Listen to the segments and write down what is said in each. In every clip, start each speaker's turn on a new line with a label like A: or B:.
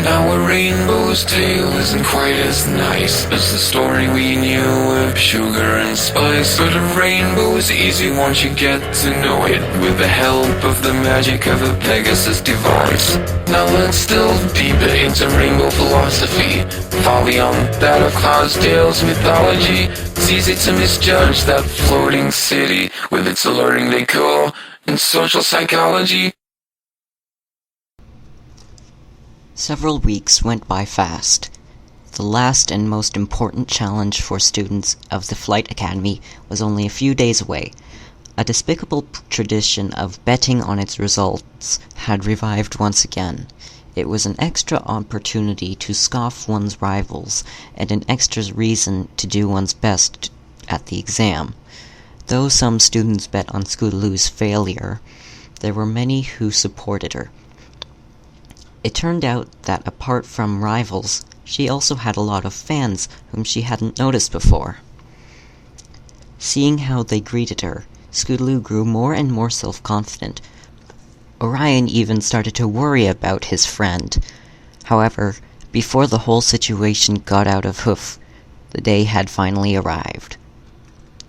A: Now a rainbow's tale isn't quite as nice as the story we knew of sugar and spice. But a rainbow is easy once you get to know it, with the help of the magic of a Pegasus device. Now let's delve deeper into rainbow philosophy, far beyond that of Cloudsdale's mythology. It's easy to misjudge that floating city with its alluring decor and social psychology.
B: Several weeks went by fast. The last and most important challenge for students of the Flight Academy was only a few days away. A despicable tradition of betting on its results had revived once again. It was an extra opportunity to scoff one's rivals, and an extra reason to do one's best at the exam. Though some students bet on Scootaloo's failure, there were many who supported her. It turned out that apart from rivals, she also had a lot of fans whom she hadn't noticed before. Seeing how they greeted her, Scootaloo grew more and more self-confident. Orion even started to worry about his friend. However, before the whole situation got out of hoof, the day had finally arrived.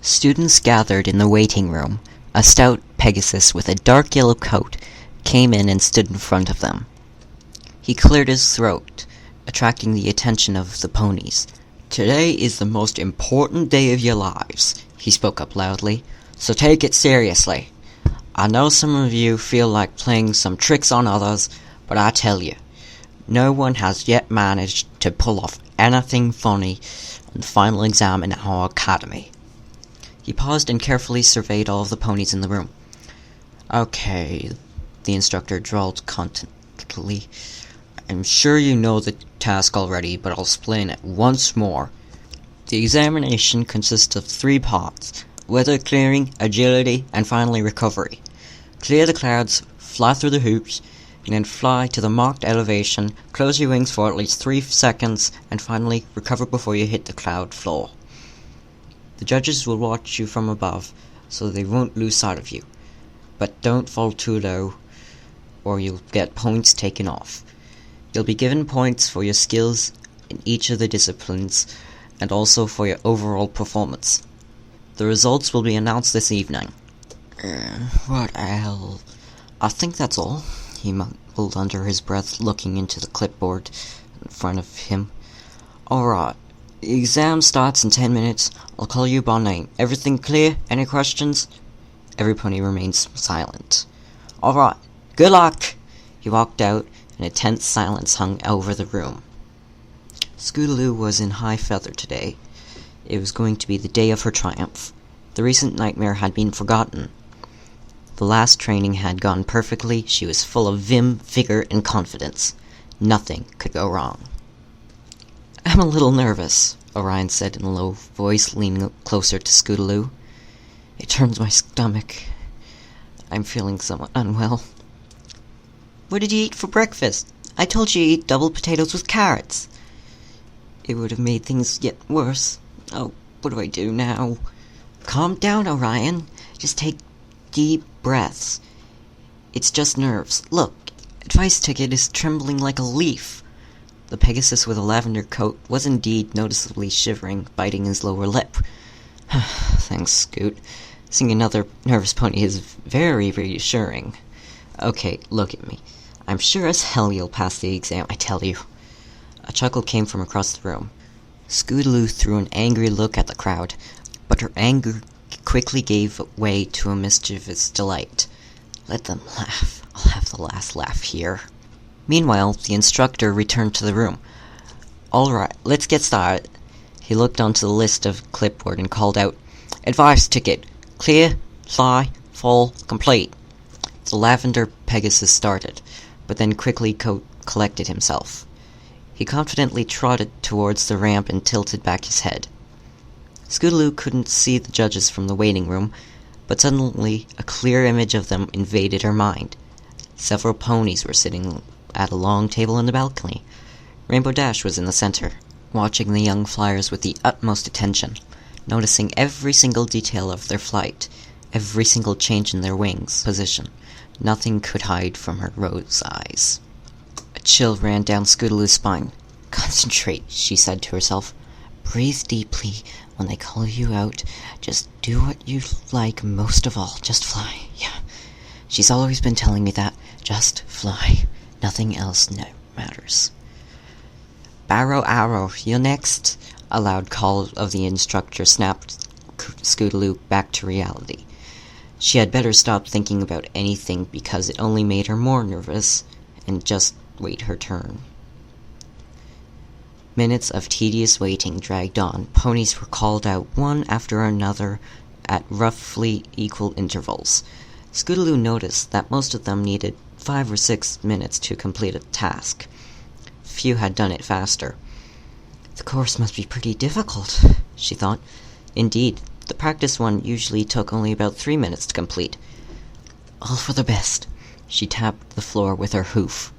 B: Students gathered in the waiting room. A stout Pegasus with a dark yellow coat came in and stood in front of them. He cleared his throat, attracting the attention of the ponies. "Today is the most important day of your lives," he spoke up loudly, "so take it seriously. I know some of you feel like playing some tricks on others, but I tell you, no one has yet managed to pull off anything funny on the final exam in our academy." He paused and carefully surveyed all of the ponies in the room. "Okay," the instructor drawled contentedly. "I'm sure you know the task already, but I'll explain it once more. The examination consists of 3 parts: weather clearing, agility, and finally recovery. Clear the clouds, fly through the hoops, and then fly to the marked elevation, close your wings for at least 3 seconds, and finally recover before you hit the cloud floor. The judges will watch you from above, so they won't lose sight of you. But don't fall too low, or you'll get points taken off. You'll be given points for your skills in each of the disciplines, and also for your overall performance. The results will be announced this evening." What else? "I think that's all," he mumbled under his breath, looking into the clipboard in front of him. "Alright, the exam starts in 10 minutes. I'll call you by name. Everything clear? Any questions?" Every pony remains silent. "Alright, good luck!" He walked out, and a tense silence hung over the room. Scootaloo was in high feather today. It was going to be the day of her triumph. The recent nightmare had been forgotten. The last training had gone perfectly. She was full of vim, vigor, and confidence. Nothing could go wrong. "I'm a little nervous," Orion said in a low voice, leaning closer to Scootaloo. "It turns my stomach. I'm feeling somewhat unwell." "What did you eat for breakfast? I told you to eat double potatoes with carrots." "It would have made things yet worse. Oh, what do I do now?" "Calm down, Orion. Just take deep breaths. It's just nerves. Look, Advice Ticket is trembling like a leaf." The Pegasus with a lavender coat was indeed noticeably shivering, biting his lower lip. "Thanks, Scoot. Seeing another nervous pony is very reassuring. Okay, look at me. I'm sure as hell you'll pass the exam, I tell you." A chuckle came from across the room. Scootaloo threw an angry look at the crowd, but her anger quickly gave way to a mischievous delight. "Let them laugh. I'll have the last laugh here." Meanwhile, the instructor returned to the room. "Alright, let's get started." He looked onto the list of clipboard and called out, "Advice Ticket. Clear, fly, fall, complete." The lavender Pegasus started, but then quickly collected himself. He confidently trotted towards the ramp and tilted back his head. Scootaloo couldn't see the judges from the waiting room, but suddenly a clear image of them invaded her mind. Several ponies were sitting at a long table in the balcony. Rainbow Dash was in the center, watching the young flyers with the utmost attention, noticing every single detail of their flight, every single change in their wings' position. Nothing could hide from her rose eyes. chill ran down Scootaloo's spine. "Concentrate," she said to herself. "Breathe deeply. When they call you out, just do what you like most of all. Just fly. Yeah. She's always been telling me that. Just fly. Nothing else matters." "Barrow Arrow, you're next." A loud call of the instructor snapped Scootaloo back to reality. She had better stop thinking about anything because it only made her more nervous, and just wait her turn. Minutes of tedious waiting dragged on. Ponies were called out one after another at roughly equal intervals. Scootaloo noticed that most of them needed 5 or 6 minutes to complete a task. Few had done it faster. "The course must be pretty difficult," she thought. Indeed, the practice one usually took only about 3 minutes to complete. "All for the best." She tapped the floor with her hoof.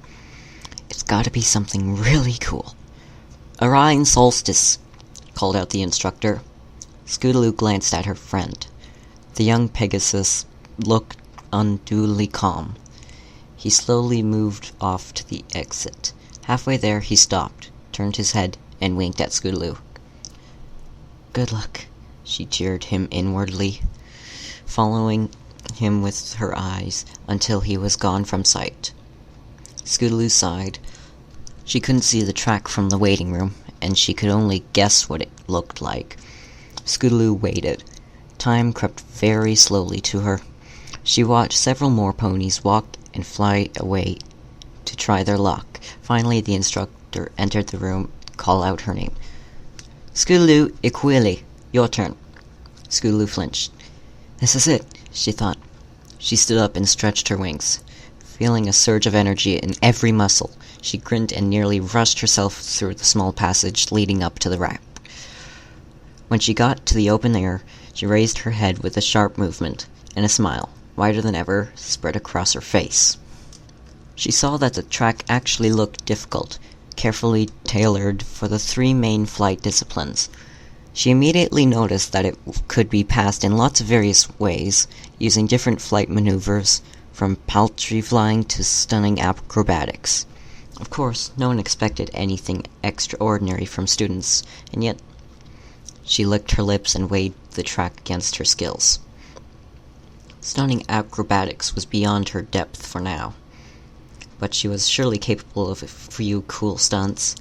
B: "It's gotta be something really cool." "Orion Solstice," called out the instructor. Scootaloo glanced at her friend. The young Pegasus looked unduly calm. He slowly moved off to the exit. Halfway there, he stopped, turned his head, and winked at Scootaloo. "Good luck," she cheered him inwardly, following him with her eyes until he was gone from sight. Scootaloo sighed. She couldn't see the track from the waiting room, and she could only guess what it looked like. Scootaloo waited. Time crept very slowly to her. She watched several more ponies walk and fly away to try their luck. Finally, the instructor entered the room, called out her name. "Scootaloo Iquili, your turn." Scootaloo flinched. This is it, she thought. She stood up and stretched her wings. Feeling a surge of energy in every muscle, she grinned and nearly rushed herself through the small passage leading up to the ramp. When she got to the open air, she raised her head with a sharp movement, and a smile, wider than ever, spread across her face. She saw that the track actually looked difficult, carefully tailored for the 3 main flight disciplines. She immediately noticed that it could be passed in lots of various ways, using different flight maneuvers, from paltry flying to stunning acrobatics. Of course, no one expected anything extraordinary from students, and yet she licked her lips and weighed the track against her skills. Stunning acrobatics was beyond her depth for now, but she was surely capable of a few cool stunts.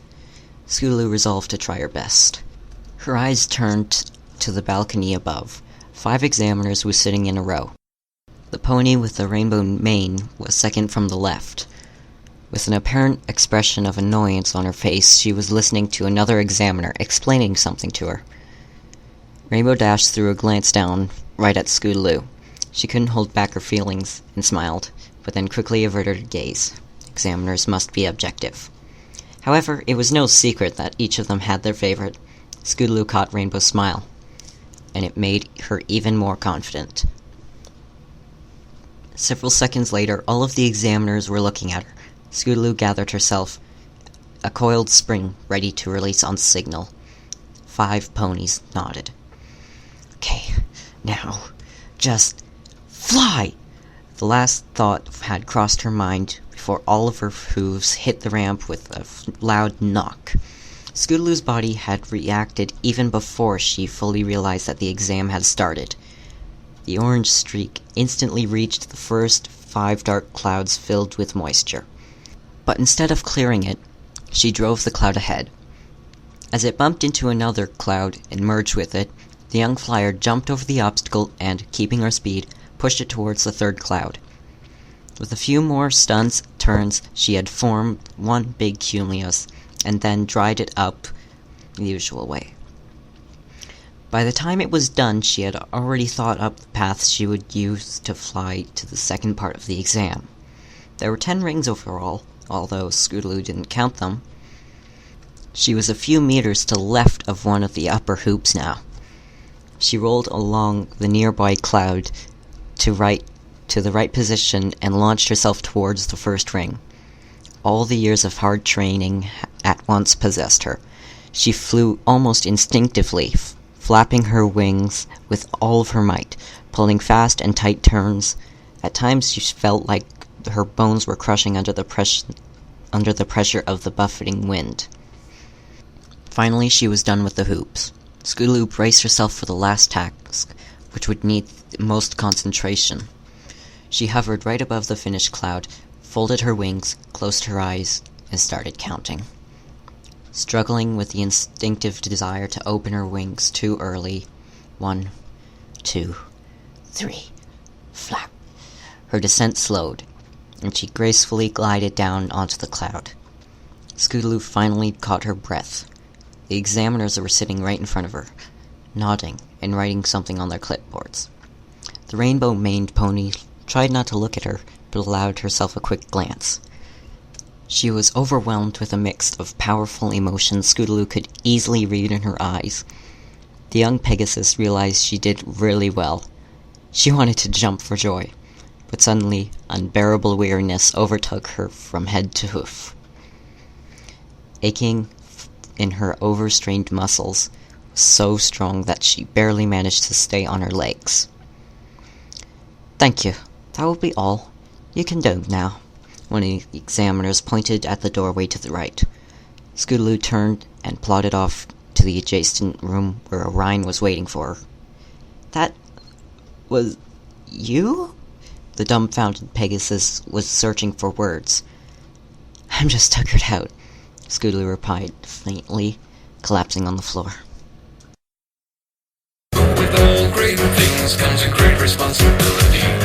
B: Scootaloo resolved to try her best. Her eyes turned to the balcony above. 5 examiners were sitting in a row. The pony with the rainbow mane was second from the left. With an apparent expression of annoyance on her face, she was listening to another examiner explaining something to her. Rainbow Dash threw a glance down right at Scootaloo. She couldn't hold back her feelings and smiled, but then quickly averted her gaze. Examiners must be objective. However, it was no secret that each of them had their favorite. Scootaloo caught Rainbow's smile, and it made her even more confident. Several seconds later, all of the examiners were looking at her. Scootaloo gathered herself, a coiled spring ready to release on signal. 5 ponies nodded. Okay, now, just fly! The last thought had crossed her mind before all of her hooves hit the ramp with a loud knock. Scootaloo's body had reacted even before she fully realized that the exam had started. The orange streak instantly reached the first 5 dark clouds filled with moisture. But instead of clearing it, she drove the cloud ahead. As it bumped into another cloud and merged with it, the young flyer jumped over the obstacle and, keeping her speed, pushed it towards the 3rd cloud. With a few more stunts, turns, she had formed one big cumulus, and then dried it up the usual way. By the time it was done, she had already thought up the paths she would use to fly to the second part of the exam. There were 10 rings overall, although Scootaloo didn't count them. She was a few meters to the left of one of the upper hoops now. She rolled along the nearby cloud to the right position and launched herself towards the first ring. All the years of hard training at once possessed her. She flew almost instinctively, flapping her wings with all of her might, pulling fast and tight turns. At times she felt like her bones were crushing under the under the pressure of the buffeting wind. Finally, she was done with the hoops. Scootaloo braced herself for the last task, which would need the most concentration. She hovered right above the finished cloud, folded her wings, closed her eyes, and started counting. Struggling with the instinctive desire to open her wings too early. 1, 2, 3, flap. Her descent slowed, and she gracefully glided down onto the cloud. Scootaloo finally caught her breath. The examiners were sitting right in front of her, nodding and writing something on their clipboards. The rainbow-maned pony tried not to look at her, but allowed herself a quick glance. She was overwhelmed with a mix of powerful emotions Scootaloo could easily read in her eyes. The young Pegasus realized she did really well. She wanted to jump for joy, but suddenly unbearable weariness overtook her from head to hoof. Aching in her overstrained muscles was so strong that she barely managed to stay on her legs. "Thank you. That will be all. You can go now." One of the examiners pointed at the doorway to the right. Scootaloo turned and plodded off to the adjacent room where Orion was waiting for her. "That was you?" The dumbfounded Pegasus was searching for words. "I'm just tuckered out," Scootaloo replied faintly, collapsing on the floor.
A: With all great things comes a great responsibility.